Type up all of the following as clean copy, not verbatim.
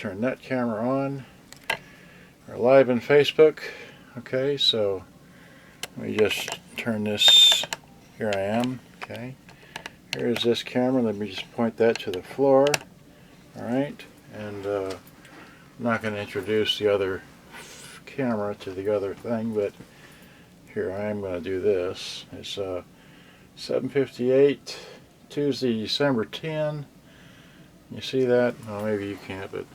turn that camera on. We're live in Facebook. Okay, so let me just turn this. Here I am. Okay, here's this camera. Let me just point that to the floor. Alright, and I'm not going to introduce the other camera to the other thing, but here I am going to do this. It's 7:58, Tuesday, December 10. You see that? Oh, maybe you can't, but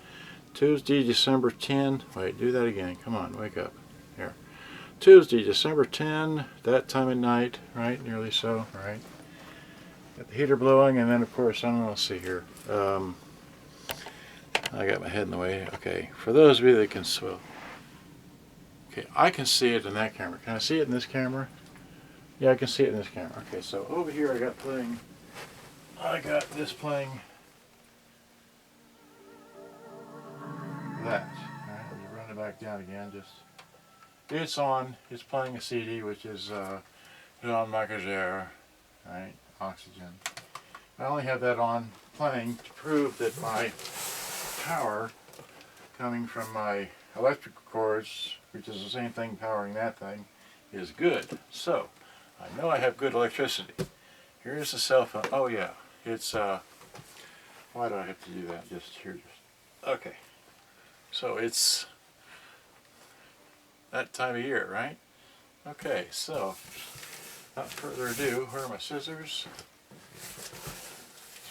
Tuesday, December 10. Wait, do that again. Come on, wake up. Here. Tuesday, December 10, that time of night, right? Nearly so, right? Got the heater blowing, and then, of course, I don't know, let's see here. I got my head in the way. Okay, for those of you that can swim. Okay, I can see it in that camera. Can I see it in this camera? Yeah, I can see it in this camera. Okay, so over here I got this playing that. Alright, let me run it back down again. It's on. It's playing a CD, which is Jean Macagere, right? Oxygen. I only have that on playing to prove that my power coming from my electrical cords, which is the same thing powering that thing, is good. So I know I have good electricity. Here's the cell phone. Oh yeah, it's why do I have to do that? Okay. So it's that time of year, right? Okay, so without further ado, where are my scissors?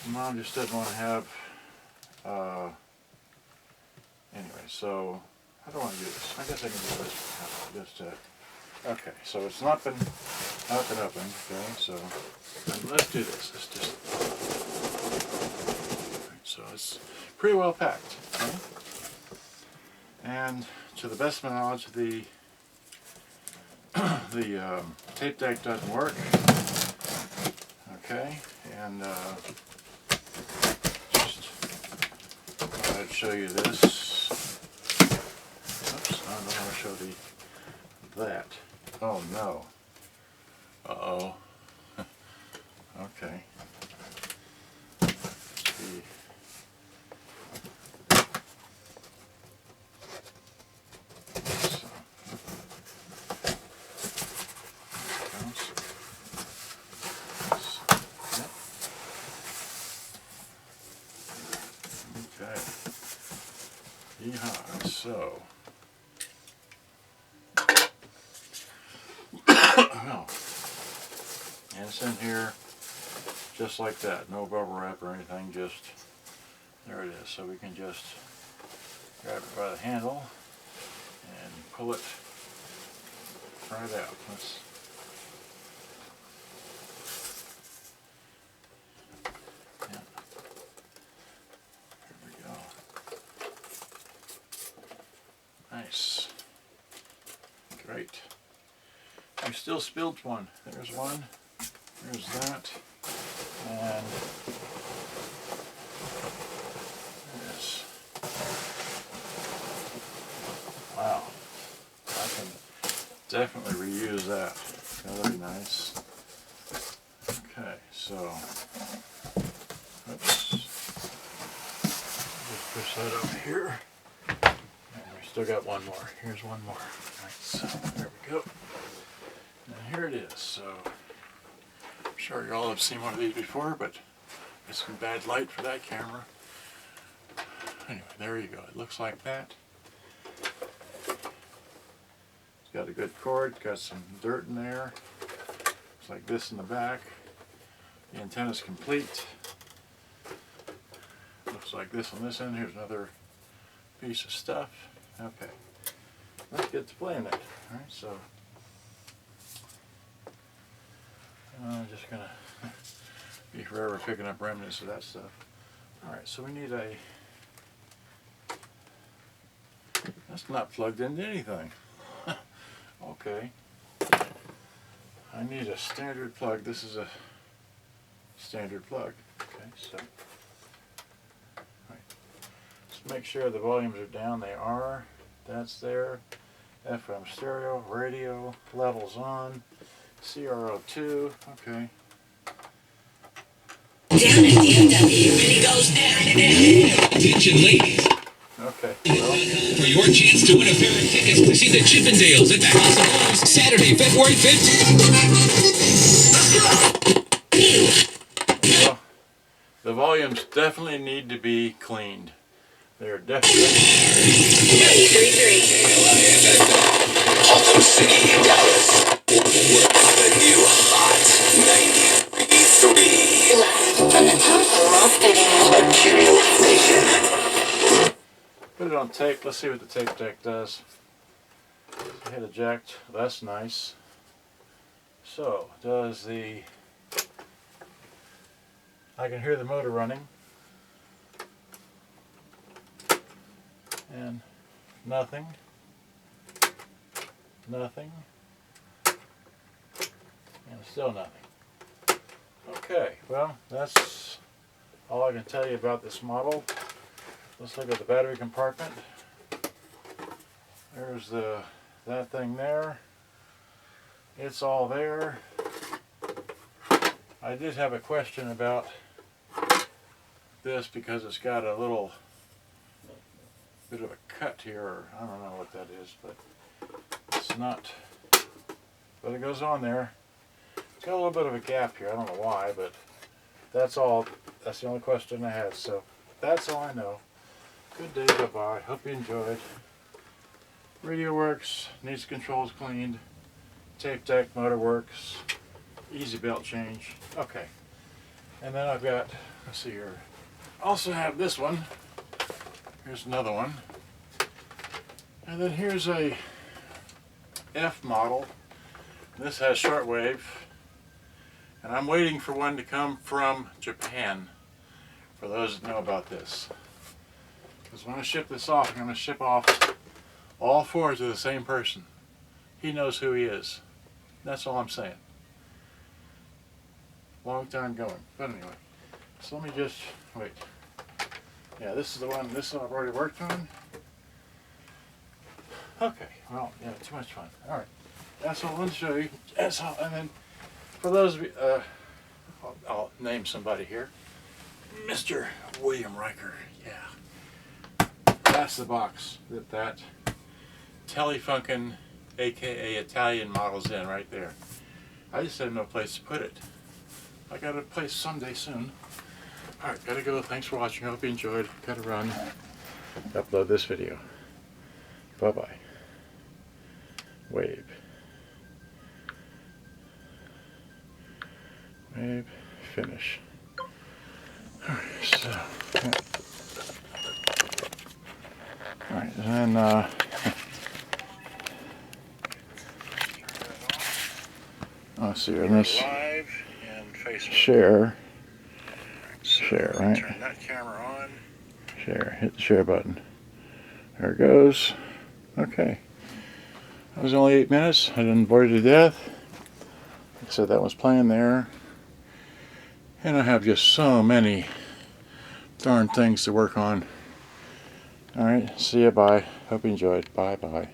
Mom just doesn't want to have anyway, so how do I want to do this? I guess I can do this. Okay, so it's not been open. Okay, so let's do this. So it's pretty well packed. Okay? And to the best of my knowledge, the tape deck doesn't work. Okay, and just thought I'd show you this. Oops, I don't want to show that. Oh no. Uh-oh. Okay. Let's see. Okay. Yeehaw. So. Well, and it's in here just like that. No bubble wrap or anything. Just there it is. So we can just grab it by the handle and pull it right out. Yeah. Here we go. Nice. Great. I still spilled one. There's one. There's that. And this. Wow. I can definitely reuse that. That'll be nice. Okay, so oops. Just push that up here. And we still got one more. Here's one more. Right, so there we go. And here it is. So I'm sure you all have seen one of these before, but it's some bad light for that camera. Anyway, there you go. It looks like that. It's got a good cord. It's got some dirt in there. It's like this in the back. The antenna's complete. Looks like this on this end. Here's another piece of stuff. Okay. Let's get to playing it. Alright, so I'm just going to be forever picking up remnants of that stuff. Alright, so we need a... That's not plugged into anything. Okay. I need a standard plug. This is a standard plug. Okay, so... Right. Let's make sure the volumes are down. They are. That's there. FM stereo, radio, levels on. CRO2, okay. Down at the MW, and he goes down and down. Attention ladies. Okay. Okay. Well. For your chance to win a pair of tickets to see the Chippendales at the House of Blues, Saturday, February 15th. Well, the volumes definitely need to be cleaned. They're definitely. 93.3. Holcomb City, Dallas. The new hot 93.3. Live from the Panasonic Studio Station. Put it on tape. Let's see what the tape deck does. Hit eject. That's nice. So, does the... I can hear the motor running. And nothing. Nothing. And still nothing. Okay, well, that's all I can tell you about this model. Let's look at the battery compartment. There's that thing there. It's all there. I did have a question about this because it's got a little bit of a cut here, or I don't know what that is, but it's not, but it goes on there. It's got a little bit of a gap here, I don't know why, but that's all. That's the only question I had, so that's all I know. Good day, bye-bye. Hope you enjoyed. Radio works, needs controls cleaned, tape deck, motor works, easy belt change. Okay. And then I've got, let's see here, I also have this one. Here's another one. And then here's a F model. This has shortwave. And I'm waiting for one to come from Japan, for those that know about this. Because when I ship this off, I'm going to ship off all four to the same person. He knows who he is. That's all I'm saying. Long time going. But anyway, so let me just, wait. Yeah, this is the one, this one I've already worked on. Okay, well, yeah, too much fun. Alright, that's all I want to show you. That's all, and then, for those of you, I'll name somebody here. Mr. William Riker, yeah. That's the box that Telefunken, aka Italian model's in right there. I just had no place to put it. I got a place someday soon. Alright, gotta go. Thanks for watching. I hope you enjoyed. Gotta run. Upload this video. Bye-bye. Wave. Wave. Finish. Alright, so. Alright, and then, let's see, and this share, right? Turn that camera on. Share, hit the share button. There it goes. Okay. That was only 8 minutes. I didn't bore you to death. Like I said, that was playing there. And I have just so many darn things to work on. Alright, see ya, bye. Hope you enjoyed. Bye bye.